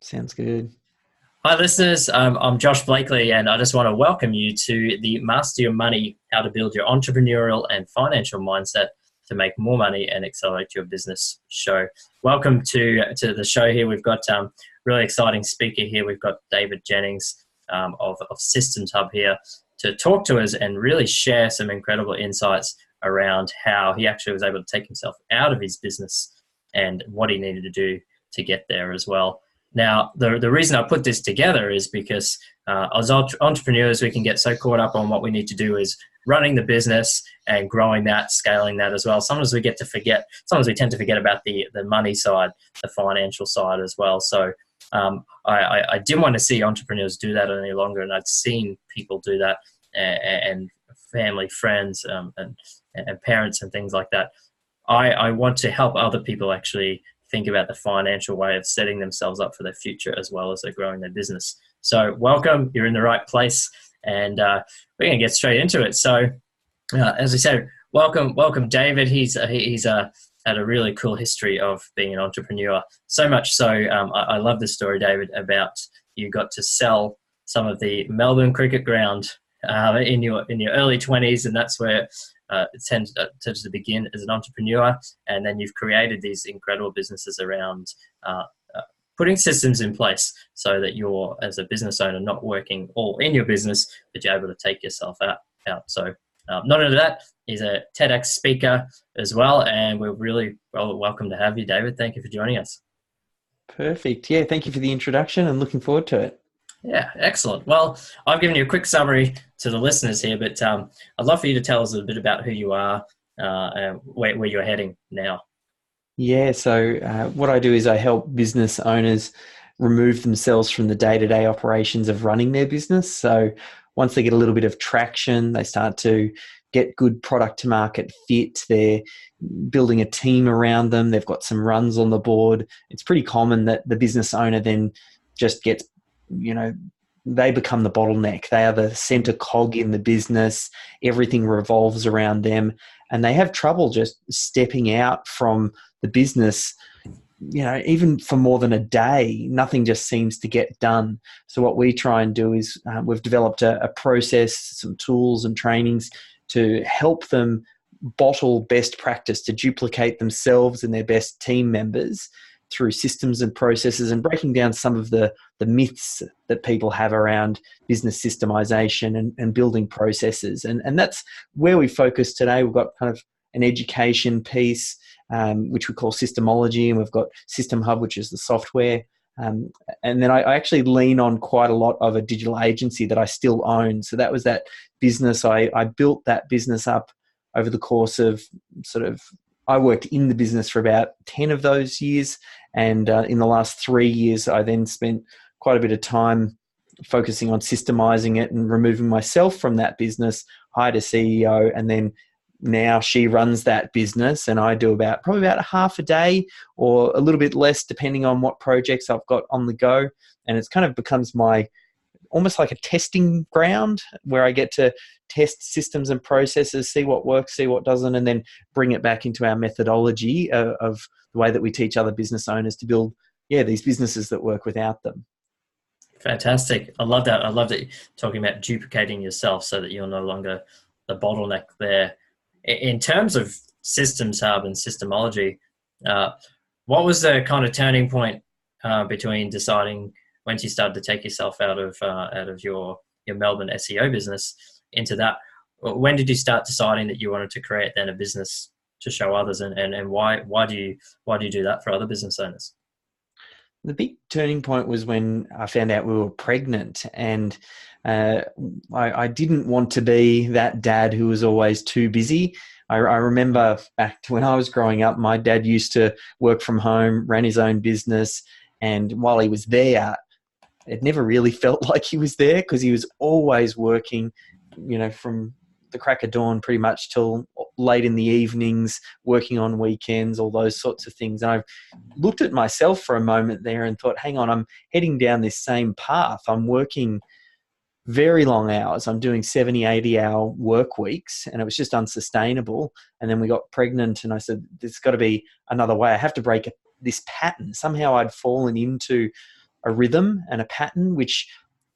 Sounds good. Hi, listeners. I'm Josh Blakely, and I just want to welcome you to the Master Your Money: How to Build Your Entrepreneurial and Financial Mindset to Make More Money and Accelerate Your Business show. Welcome to the show here. We've got really exciting speaker here. We've got David Jenyns of Systems Hub here to talk to us and really share some incredible insights around how he actually was able to take himself out of his business and what he needed to do to get there as well. Now, the reason I put this together is because as entrepreneurs, we can get so caught up on what we need to do is running the business and growing that, scaling that as well. Sometimes we tend to forget about the money side, the financial side as well. So I didn't want to see entrepreneurs do that any longer, and I've seen people do that, and family, friends, and parents and things like that. I want to help other people actually think about the financial way of setting themselves up for their future as well as they're growing their business. So welcome, you're in the right place, and we're going to get straight into it. So as I said, welcome David. He's had a really cool history of being an entrepreneur. So much so, I love this story, David, about you got to sell some of the Melbourne cricket ground in your early 20s, and that's where it tends to begin as an entrepreneur, and then you've created these incredible businesses around putting systems in place so that you're, as a business owner, not working all in your business, but you're able to take yourself out. So not only that, he's a TEDx speaker as well, and we're really welcome to have you, David. Thank you for joining us. Perfect. Yeah, thank you for the introduction and looking forward to it. Yeah, excellent. Well, I've given you a quick summary to the listeners here, but I'd love for you to tell us a bit about who you are and where you're heading now. Yeah, so what I do is I help business owners remove themselves from the day-to-day operations of running their business. So once they get a little bit of traction, they start to get good product to market fit, they're building a team around them, they've got some runs on the board. It's pretty common that the business owner then just gets, they become the bottleneck. They are the center cog in the business. Everything revolves around them, and they have trouble just stepping out from the business, even for more than a day. Nothing just seems to get done. So what we try and do is we've developed a process, some tools and trainings to help them bottle best practice, to duplicate themselves and their best team members through systems and processes, and breaking down some of the myths that people have around business systemization and building processes. And that's where we focus today. We've got kind of an education piece, which we call systemology, and we've got System Hub, which is the software. And then I actually lean on quite a lot of a digital agency that I still own. So that was that business. I built that business up over the course of I worked in the business for about 10 of those years. And in the last 3 years, I then spent quite a bit of time focusing on systemizing it and removing myself from that business, hired a CEO, and then now she runs that business, and I do probably about a half a day or a little bit less depending on what projects I've got on the go. And it's kind of becomes almost like a testing ground where I get to test systems and processes, see what works, see what doesn't, and then bring it back into our methodology of the way that we teach other business owners to build, these businesses that work without them. Fantastic. I love that. I love that you're talking about duplicating yourself so that you're no longer the bottleneck there. In terms of Systems Hub and systemology, what was the kind of turning point between deciding once you started to take yourself out of your Melbourne SEO business into that? When did you start deciding that you wanted to create then a business to show others, and why do you do that for other business owners? The big turning point was when I found out we were pregnant, and I didn't want to be that dad who was always too busy. I remember back to when I was growing up, my dad used to work from home, ran his own business, and while he was there, it never really felt like he was there because he was always working, from the crack of dawn pretty much till late in the evenings, working on weekends, all those sorts of things. And I've looked at myself for a moment there and thought, hang on, I'm heading down this same path. I'm working very long hours. I'm doing 70, 80-hour work weeks, and it was just unsustainable. And then we got pregnant, and I said, there's got to be another way. I have to break this pattern. Somehow I'd fallen into a rhythm and a pattern, which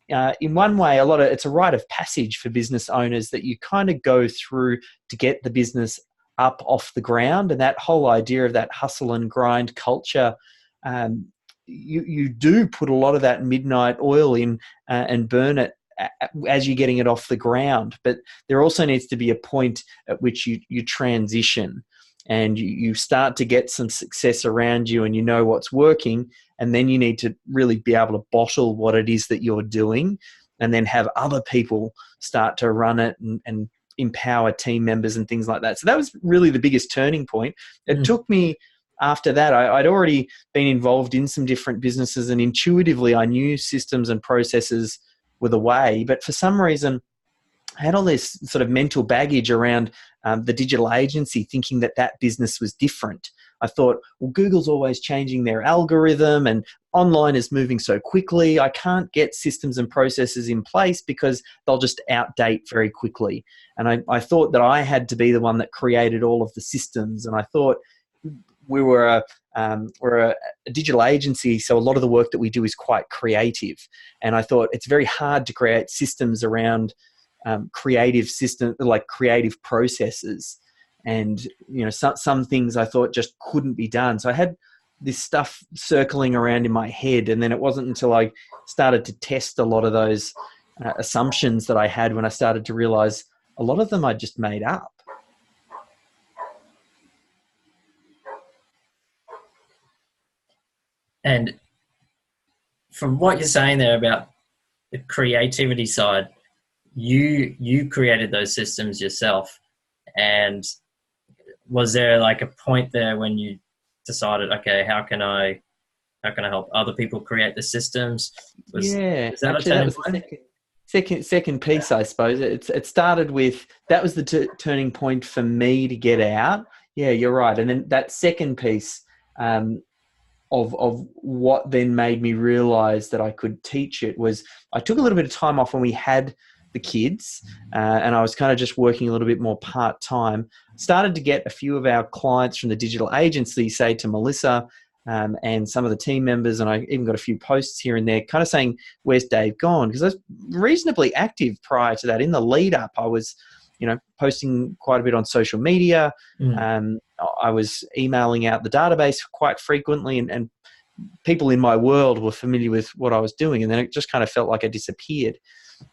in one way, it's a rite of passage for business owners that you kind of go through to get the business up off the ground. And that whole idea of that hustle and grind culture, you do put a lot of that midnight oil in and burn it as you're getting it off the ground. But there also needs to be a point at which you transition and you start to get some success around you and you know what's working. And then you need to really be able to bottle what it is that you're doing and then have other people start to run it and empower team members and things like that. So that was really the biggest turning point. It took me, after that, I'd already been involved in some different businesses and intuitively I knew systems and processes were the way. But for some reason, I had all this sort of mental baggage around the digital agency, thinking that business was different. I thought, well, Google's always changing their algorithm and online is moving so quickly. I can't get systems and processes in place because they'll just outdate very quickly. And I thought that I had to be the one that created all of the systems. And I thought we're a digital agency, so a lot of the work that we do is quite creative. And I thought it's very hard to create systems around creative system, like creative processes. And, some things I thought just couldn't be done. So I had this stuff circling around in my head. And then it wasn't until I started to test a lot of those assumptions that I had when I started to realize a lot of them I just made up. And from what you're saying there about the creativity side, you created those systems yourself. And was there like a point there when you decided, okay, how can I help other people create the systems? Was that the second piece, I suppose. It started with, that was the turning point for me to get out. Yeah, you're right. And then that second piece of what then made me realize that I could teach it was, I took a little bit of time off when we had the kids and I was kind of just working a little bit more part-time. Started to get a few of our clients from the digital agency say to Melissa and some of the team members, and I even got a few posts here and there kind of saying, where's Dave gone? Because I was reasonably active prior to that. In the lead up, I was posting quite a bit on social media. I was emailing out the database quite frequently and people in my world were familiar with what I was doing. And then it just kind of felt like I disappeared.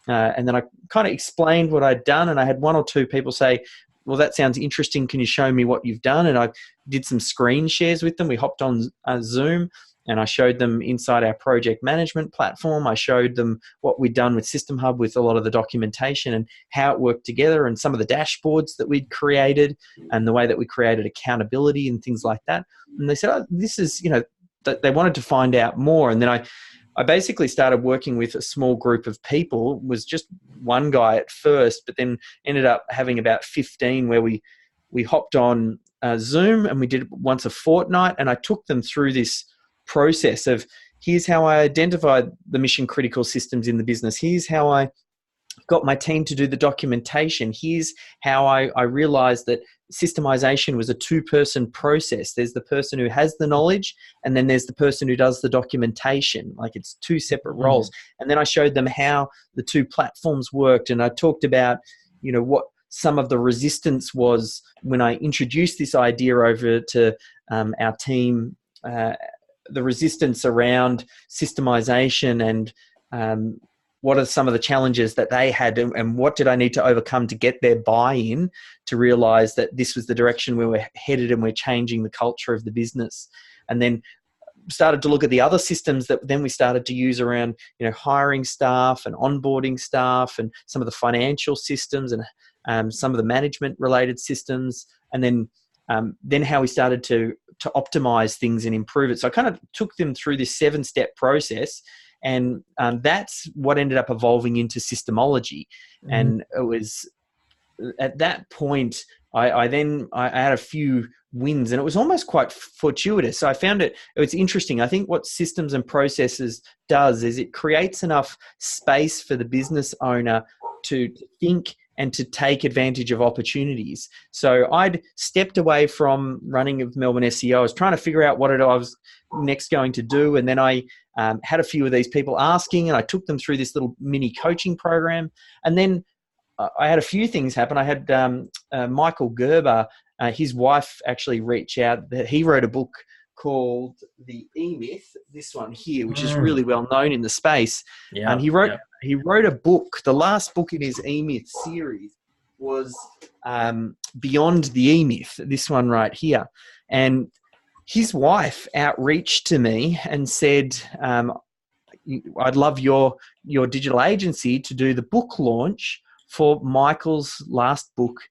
And then I kind of explained what I'd done, and I had one or two people say, well, that sounds interesting. Can you show me what you've done? And I did some screen shares with them. We hopped on Zoom and I showed them inside our project management platform. I showed them what we'd done with System Hub with a lot of the documentation and how it worked together and some of the dashboards that we'd created and the way that we created accountability and things like that. And they said, oh, this is, they wanted to find out more. And then I basically started working with a small group of people. It was just one guy at first, but then ended up having about 15 where we hopped on Zoom and we did it once a fortnight. And I took them through this process of, here's how I identified the mission critical systems in the business. Here's how I got my team to do the documentation. Here's how I realized that systemization was a two-person process. There's the person who has the knowledge and then there's the person who does the documentation. Like it's two separate roles. And then I showed them how the two platforms worked. And I talked about, what some of the resistance was when I introduced this idea over to our team, the resistance around systemization and what are some of the challenges that they had and what did I need to overcome to get their buy-in to realize that this was the direction we were headed and we're changing the culture of the business. And then started to look at the other systems that then we started to use around, hiring staff and onboarding staff and some of the financial systems and some of the management related systems. And then how we started to optimize things and improve it. So I kind of took them through this 7-step process. And that's what ended up evolving into systemology. And it was at that point, I had a few wins and it was almost quite fortuitous. So I found it's interesting. I think what systems and processes does is it creates enough space for the business owner to think and to take advantage of opportunities. So I'd stepped away from running of Melbourne SEO. I was trying to figure out what I was next going to do. And then I had a few of these people asking, and I took them through this little mini coaching program. And then I had a few things happen. I had Michael Gerber, his wife, actually reach out. He wrote a book called The E-Myth, this one here, which is really well known in the space. Yeah, he wrote a book. The last book in his E-Myth series was Beyond the E-Myth, this one right here. And his wife outreached to me and said, I'd love your digital agency to do the book launch for Michael's last book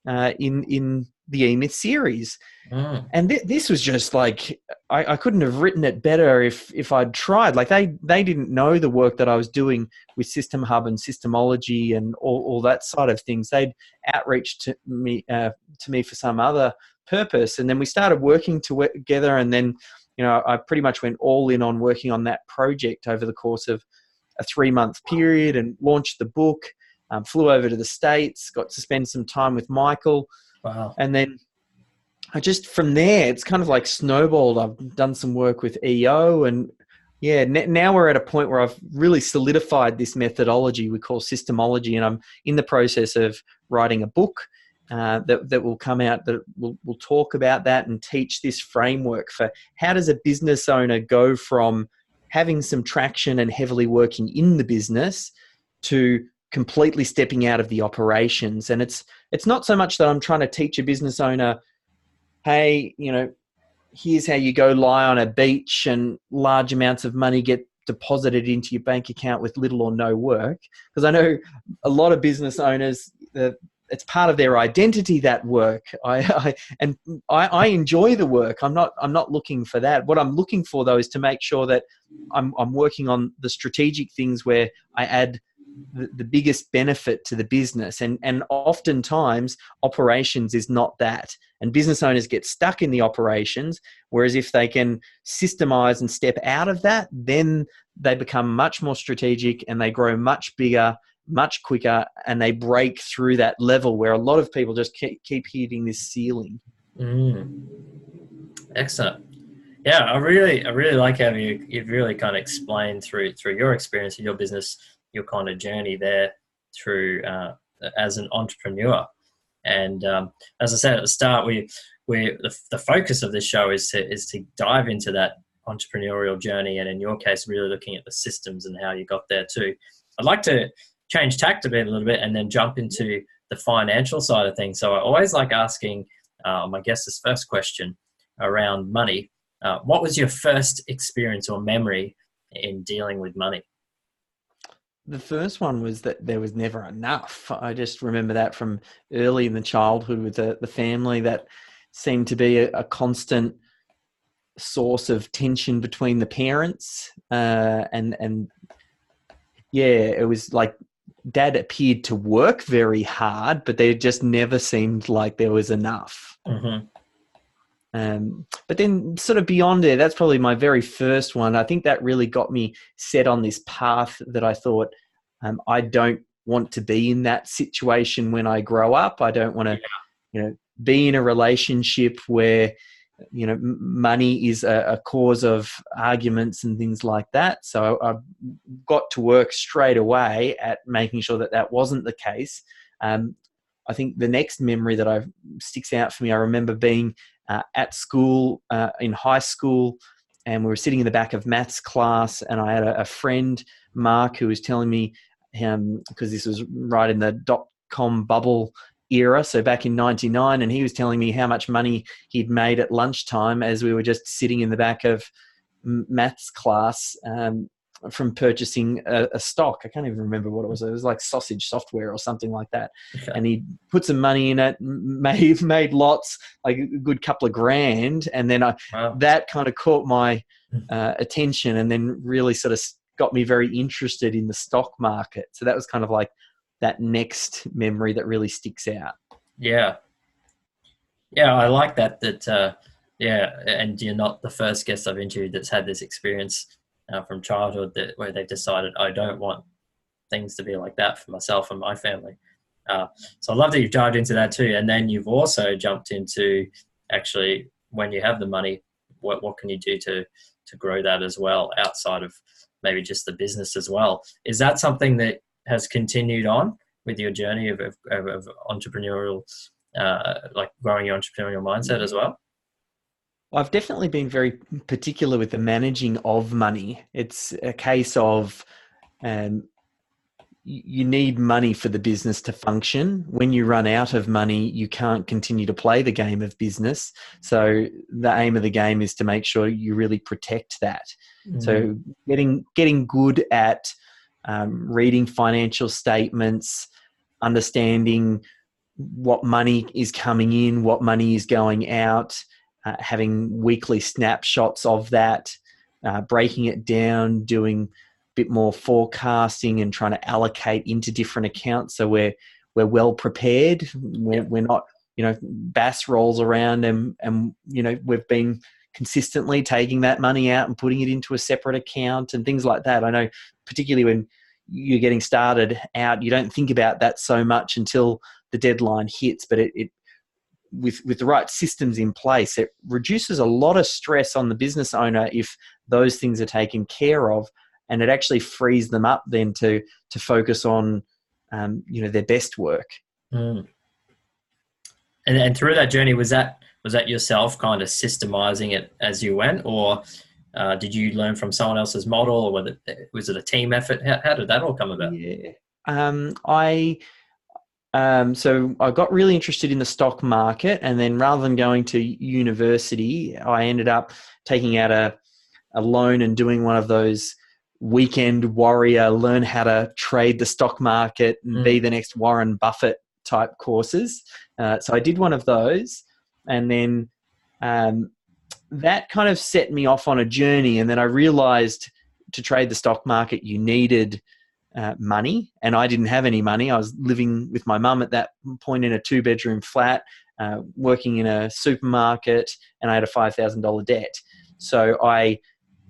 in the E-Myth series. And this was just like, I couldn't have written it better if I'd tried. Like they didn't know the work that I was doing with System Hub and systemology and all that side of things. They'd outreached to me for some other purpose. And then we started working together, and then, I pretty much went all in on working on that project over the course of a 3-month period and launched the book, flew over to the States, got to spend some time with Michael. Wow. And then from there, it's kind of like snowballed. I've done some work with EO, and now we're at a point where I've really solidified this methodology we call systemology, and I'm in the process of writing a book that will come out that will talk about that and teach this framework for how does a business owner go from having some traction and heavily working in the business to completely stepping out of the operations. And it's not so much that I'm trying to teach a business owner, hey, here's how you go lie on a beach and large amounts of money get deposited into your bank account with little or no work. Because I know a lot of business owners, it's part of their identity, that work. I enjoy the work. I'm not looking for that. What I'm looking for, though, is to make sure that I'm working on the strategic things where I add the biggest benefit to the business. And oftentimes operations is not that. And business owners get stuck in the operations, whereas if they can systemize and step out of that, then they become much more strategic and they grow much bigger, much quicker, and they break through that level where a lot of people just keep hitting this ceiling. Excellent. Yeah, I really like how you've really kind of explained through your experience in your business, your kind of journey there through as an entrepreneur. And as I said at the start, the focus of this show is to dive into that entrepreneurial journey, and in your case, really looking at the systems and how you got there too. I'd like to change tact a little bit and then jump into the financial side of things. So I always like asking my guests this first question around money. What was your first experience or memory in dealing with money? The first one was that there was never enough. I just remember that from early in the childhood with the family. That seemed to be a constant source of tension between the parents. And it was like Dad appeared to work very hard, but there just never seemed like there was enough. But then sort of beyond it, that's probably my very first one. I think that really got me set on this path that I thought, I don't want to be in that situation when I grow up. I don't want to, be in a relationship where, money is a cause of arguments and things like that. So I got to work straight away at making sure that wasn't the case. I think the next memory that sticks out for me, I remember being at school, in high school, and we were sitting in the back of maths class, and I had a friend, Mark, who was telling me, because this was right in the dot-com bubble era, so back in 99, and he was telling me how much money he'd made at lunchtime as we were just sitting in the back of maths class from purchasing a stock. I can't even remember what it was. It was like sausage software or something like that. Okay. And he put some money in it, made lots, like a good couple of grand. And then that kind of caught my attention, and then really sort of got me very interested in the stock market. So that was kind of like that next memory that really sticks out. Yeah, I like that. And you're not the first guest I've interviewed that's had this experience from childhood where they've decided, I don't want things to be like that for myself and my family. So I love that you've dived into that too. And then you've also jumped into actually, when you have the money, what can you do to to grow that as well, outside of maybe just the business as well. Is that something that has continued on with your journey of entrepreneurial, like growing your entrepreneurial mindset as well? I've definitely been very particular with the managing of money. It's a case of you need money for the business to function. When you run out of money, you can't continue to play the game of business. So the aim of the game is to make sure you really protect that. So getting good at reading financial statements, understanding what money is coming in, what money is going out, having weekly snapshots of that, breaking it down, doing a bit more forecasting and trying to allocate into different accounts so we're well prepared. We're not, BAS rolls around and we've been consistently taking that money out and putting it into a separate account and things like that. I know particularly when you're getting started out, you don't think about that so much until the deadline hits, but it with the right systems in place, it reduces a lot of stress on the business owner if those things are taken care of, and it actually frees them up then to focus on their best work. And through that journey, was that yourself kind of systemizing it as you went, or did you learn from someone else's model, or was it a team effort? How did that all come about? Yeah, so I got really interested in the stock market, and then rather than going to university, I ended up taking out a loan and doing one of those weekend warrior, learn how to trade the stock market and be the next Warren Buffett type courses. So I did one of those, and then that kind of set me off on a journey. And then I realized to trade the stock market, you needed money, and I didn't have any money. I was living with my mum at that point in a 2-bedroom flat, working in a supermarket, and I had a $5,000 debt. So I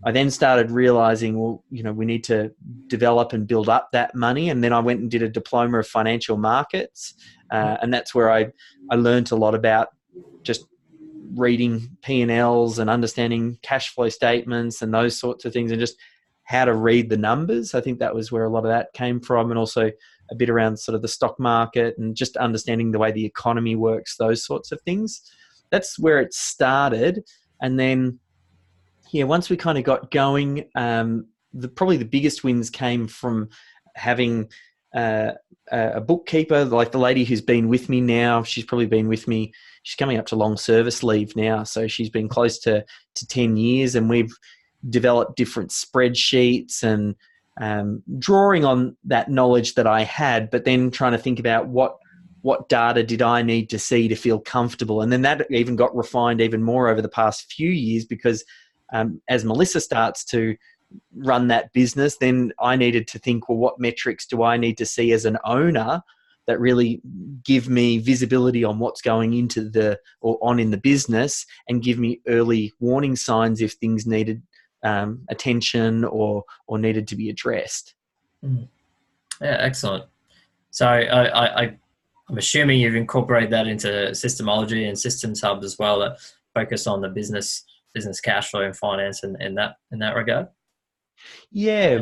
then started realizing, well, we need to develop and build up that money. And then I went and did a diploma of financial markets. And that's where I learned a lot about just reading P&Ls and understanding cash flow statements and those sorts of things, and just how to read the numbers. I think that was where a lot of that came from, and also a bit around sort of the stock market and just understanding the way the economy works, those sorts of things. That's where it started. And then, once we kind of got going, probably the biggest wins came from having a bookkeeper, like the lady who's been with me now. She's probably been with me, she's coming up to long service leave now, so she's been close to 10 years, and we've developed different spreadsheets and drawing on that knowledge that I had, but then trying to think about what data did I need to see to feel comfortable. And then that even got refined even more over the past few years, because as Melissa starts to run that business, then I needed to think, well, what metrics do I need to see as an owner that really give me visibility on what's going into on in the business, and give me early warning signs if things needed attention or needed to be addressed. Yeah, excellent. So I'm assuming you've incorporated that into Systemology and Systems Hub as well, that focus on the business cash flow and finance in that regard. Yeah,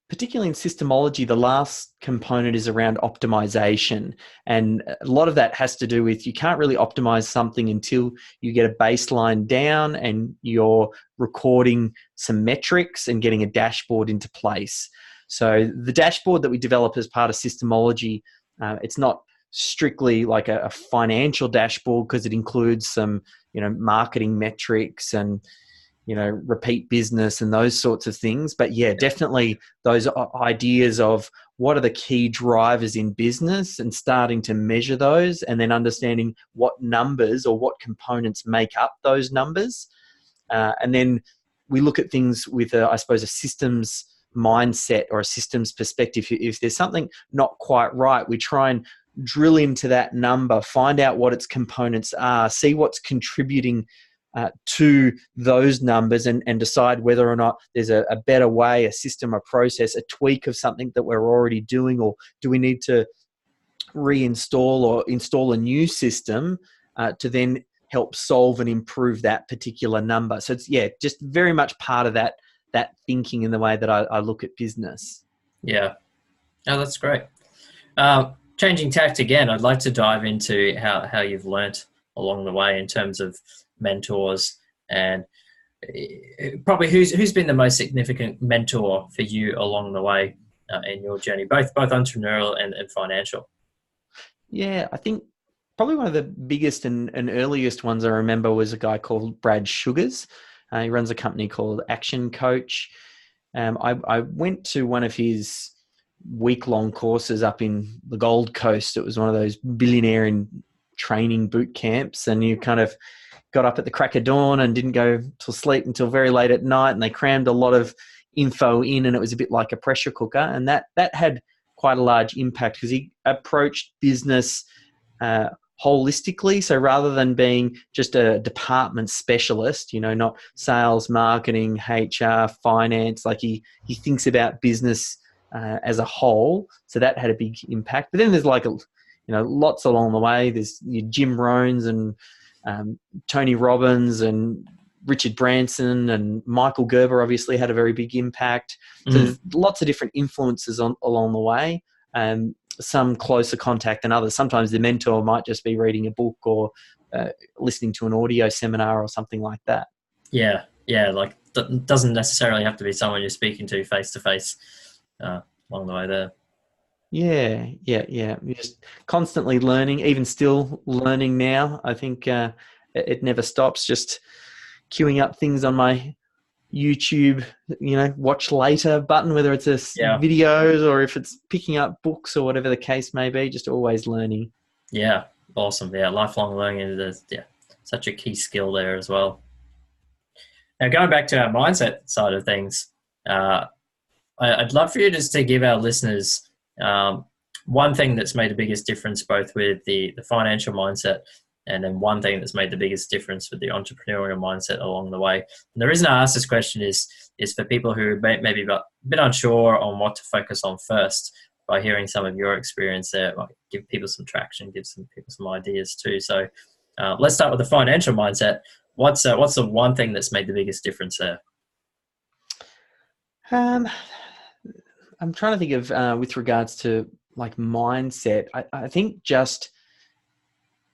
particularly in Systemology, the last component is around optimization, and a lot of that has to do with, you can't really optimize something until you get a baseline down and you're recording some metrics and getting a dashboard into place. So the dashboard that we develop as part of Systemology, it's not strictly like a financial dashboard, because it includes some marketing metrics and repeat business and those sorts of things. But yeah, definitely those ideas of what are the key drivers in business, and starting to measure those, and then understanding what numbers or what components make up those numbers. And then we look at things with, I suppose, a systems mindset or a systems perspective. If there's something not quite right, we try and drill into that number, find out what its components are, see what's contributing to those numbers, and decide whether or not there's a better way, a system, a process, a tweak of something that we're already doing, or do we need to reinstall or install a new system to then help solve and improve that particular number. So it's, just very much part of that thinking in the way that I look at business. Yeah. Oh, that's great. Changing tact again, I'd like to dive into how you've learnt along the way in terms of mentors, and probably who's been the most significant mentor for you along the way in your journey, both entrepreneurial and financial. Yeah, I think probably one of the biggest and earliest ones I remember was a guy called Brad Sugars. He runs a company called Action Coach. I went to one of his week-long courses up in the Gold Coast. It was one of those billionaire in training boot camps, and you kind of got up at the crack of dawn and didn't go to sleep until very late at night, and they crammed a lot of info in, and it was a bit like a pressure cooker, and that had quite a large impact because he approached business holistically. So rather than being just a department specialist, not sales, marketing, HR, finance, like he thinks about business as a whole. So that had a big impact. But then there's lots along the way. There's Jim Rohns and Tony Robbins and Richard Branson and Michael Gerber obviously had a very big impact. So there's lots of different influences along the way. Some closer contact than others. Sometimes the mentor might just be reading a book or listening to an audio seminar or something like that. Yeah. Like doesn't necessarily have to be someone you're speaking to face to face along the way there. Yeah. You're just constantly learning, even still learning now. I think it never stops. Just queuing up things on my YouTube, watch later button, whether it's videos or if it's picking up books or whatever the case may be, just always learning. Yeah. Awesome. Yeah. Lifelong learning is such a key skill there as well. Now, going back to our mindset side of things, I'd love for you just to give our listeners one thing that's made the biggest difference, both with the financial mindset, and then one thing that's made the biggest difference with the entrepreneurial mindset along the way. And the reason I ask this question is for people who may be a bit unsure on what to focus on first. By hearing some of your experience there, might give people some traction, give some people some ideas too. So let's start with the financial mindset. What's the one thing that's made the biggest difference there? I'm trying to think of with regards to like mindset. I think just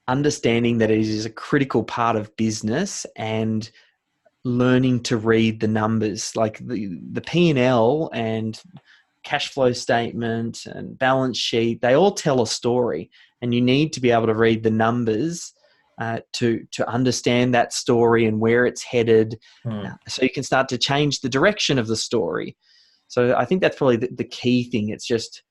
understanding that it is a critical part of business and learning to read the numbers, like the P&L and cash flow statement and balance sheet, they all tell a story, and you need to be able to read the numbers to understand that story and where it's headed, so you can start to change the direction of the story. So I think that's probably the key thing. It's just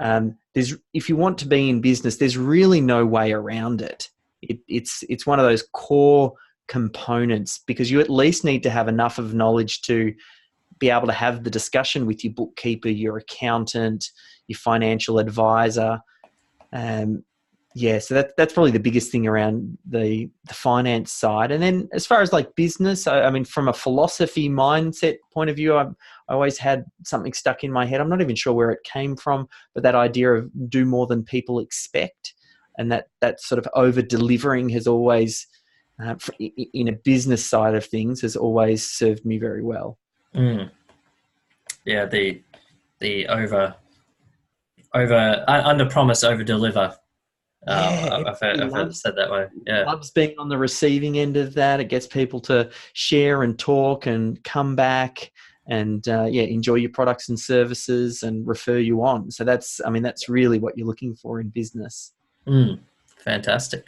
if you want to be in business, there's really no way around it. It's one of those core components, because you at least need to have enough of knowledge to be able to have the discussion with your bookkeeper, your accountant, your financial advisor. So that's probably the biggest thing around the finance side. And then as far as like business, I mean, from a philosophy mindset point of view, I always had something stuck in my head. I'm not even sure where it came from, but that idea of do more than people expect, and that sort of over delivering has always, in a business side of things, has always served me very well. Yeah, the under promise, over deliver. I've heard it said that way. Yeah, loves being on the receiving end of that. It gets people to share and talk and come back and enjoy your products and services and refer you on. So that's really what you're looking for in business. Fantastic.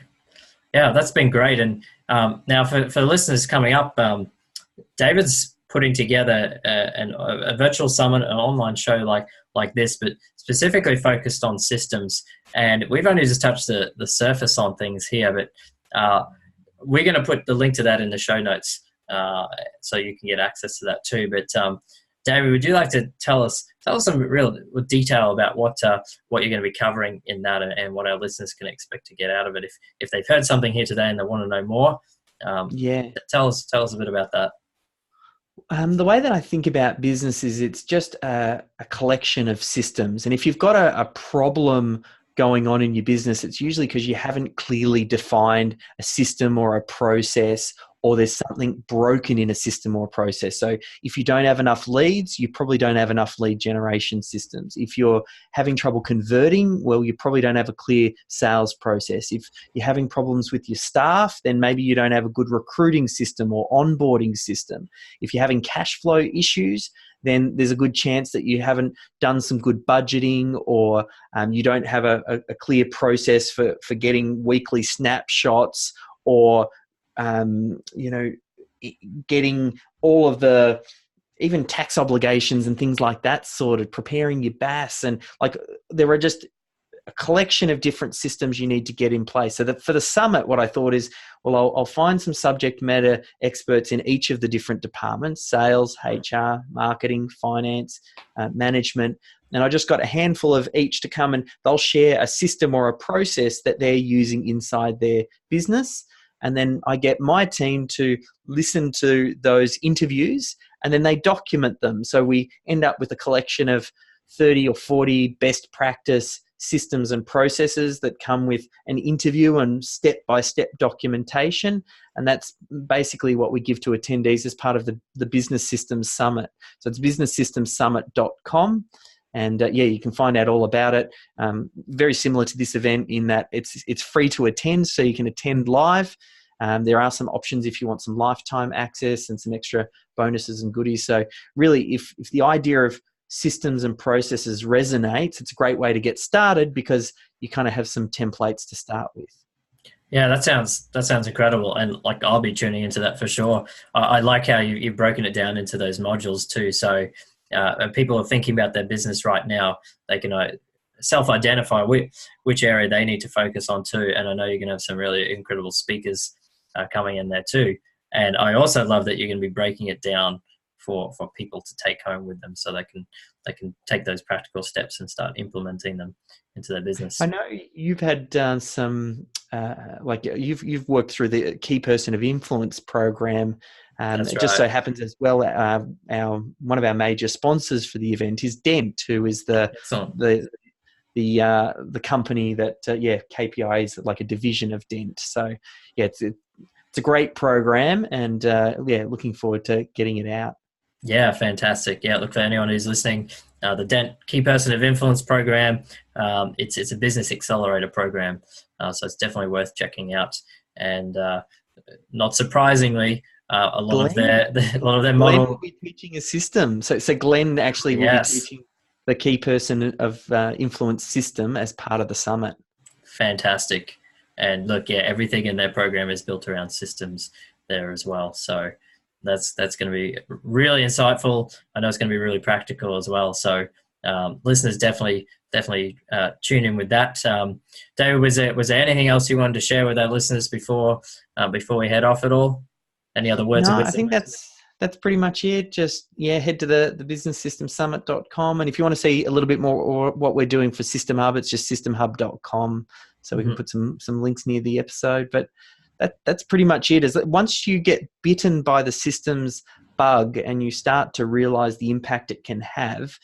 Yeah, that's been great. And now for the listeners coming up, David's putting together a virtual summit, an online show like this, but specifically focused on systems. And we've only just touched the surface on things here, but we're going to put the link to that in the show notes so you can get access to that too. But David, would you like to tell us some real detail about what you're going to be covering in that, and what our listeners can expect to get out of it if they've heard something here today and they want to know more? Tell us a bit about that. The way that I think about business is it's just a collection of systems. And if you've got a problem going on in your business, it's usually because you haven't clearly defined a system or a process, or there's something broken in a system or a process. So if you don't have enough leads, you probably don't have enough lead generation systems. If you're having trouble converting, well, you probably don't have a clear sales process. If you're having problems with your staff, then maybe you don't have a good recruiting system or onboarding system. If you're having cash flow issues, then there's a good chance that you haven't done some good budgeting, or you don't have a clear process for getting weekly snapshots, or getting all of the even tax obligations and things like that sorted, preparing your BAS. And like, there are just a collection of different systems you need to get in place. So that for the summit, what I thought is, well, I'll find some subject matter experts in each of the different departments: sales, HR, marketing, finance, management. And I just got a handful of each to come, and they'll share a system or a process that they're using inside their business. And then I get my team to listen to those interviews, and then they document them. So we end up with a collection of 30 or 40 best practice systems and processes that come with an interview and step-by-step documentation. And that's basically what we give to attendees as part of the Business Systems Summit. So it's businesssystemsummit.com. And you can find out all about it. Very similar to this event in that it's free to attend, so you can attend live. There are some options if you want some lifetime access and some extra bonuses and goodies. So really, if the idea of systems and processes resonates, it's a great way to get started, because you kind of have some templates to start with. Yeah, that sounds incredible, and like, I'll be tuning into that for sure. I like how you've broken it down into those modules too. So and people are thinking about their business right now, they can self-identify which area they need to focus on too. And I know you're going to have some really incredible speakers coming in there too. And I also love that you're going to be breaking it down for people to take home with them, so they can take those practical steps and start implementing them into their business. I know you've had some you've worked through the Key Person of Influence program. That's it right. just so happens as well, one of our major sponsors for the event is Dent, who is the company that KPI is like a division of Dent. So yeah, it's a great program, and looking forward to getting it out. Yeah, fantastic. Yeah, look, for anyone who's listening, the Dent Key Person of Influence program, it's a business accelerator program, so it's definitely worth checking out. And not surprisingly, a lot of their Glenn model will be teaching a system. So Glenn actually will be teaching the Key Person of Influence system as part of the summit. Fantastic. And look, everything in their program is built around systems there as well. So that's going to be really insightful. I know it's going to be really practical as well. So listeners, definitely tune in with that. David, was there anything else you wanted to share with our listeners before we head off at all? Any other words of wisdom? I think that's pretty much it. Just head to the businesssystemsummit.com, and if you want to see a little bit more or what we're doing for System Hub, it's just systemhub.com. So we can put some links near the episode. But that's pretty much it. Is that once you get bitten by the systems bug and you start to realize the impact it can have,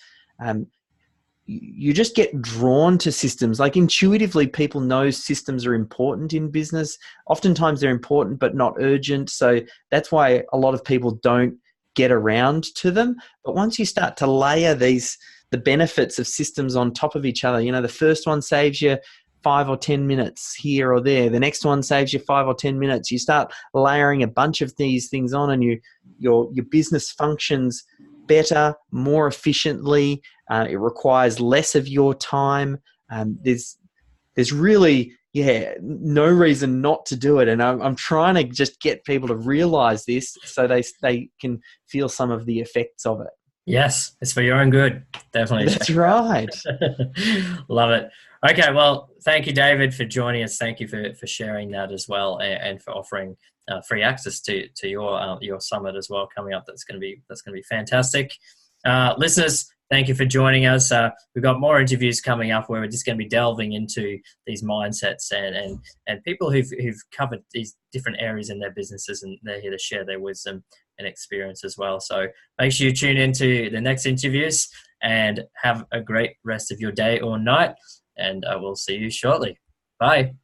you just get drawn to systems. Like, intuitively, people know systems are important in business. Oftentimes they're important but not urgent. So that's why a lot of people don't get around to them. But once you start to layer the benefits of systems on top of each other, the first one saves you 5 or 10 minutes here or there. The next one saves you 5 or 10 minutes. You start layering a bunch of these things on, and your business functions better, more efficiently. It requires less of your time. There's really no reason not to do it. And I'm trying to just get people to realize this so they can feel some of the effects of it. Yes, it's for your own good. Definitely. That's right. Love it. Okay, well, thank you, David, for joining us. Thank you for sharing that as well, and for offering free access to your summit as well coming up. That's going to be fantastic. Listeners, thank you for joining us. We've got more interviews coming up where we're just going to be delving into these mindsets and people who've covered these different areas in their businesses, and they're here to share their wisdom and experience as well. So make sure you tune into the next interviews, and have a great rest of your day or night. and I will see you shortly. Bye.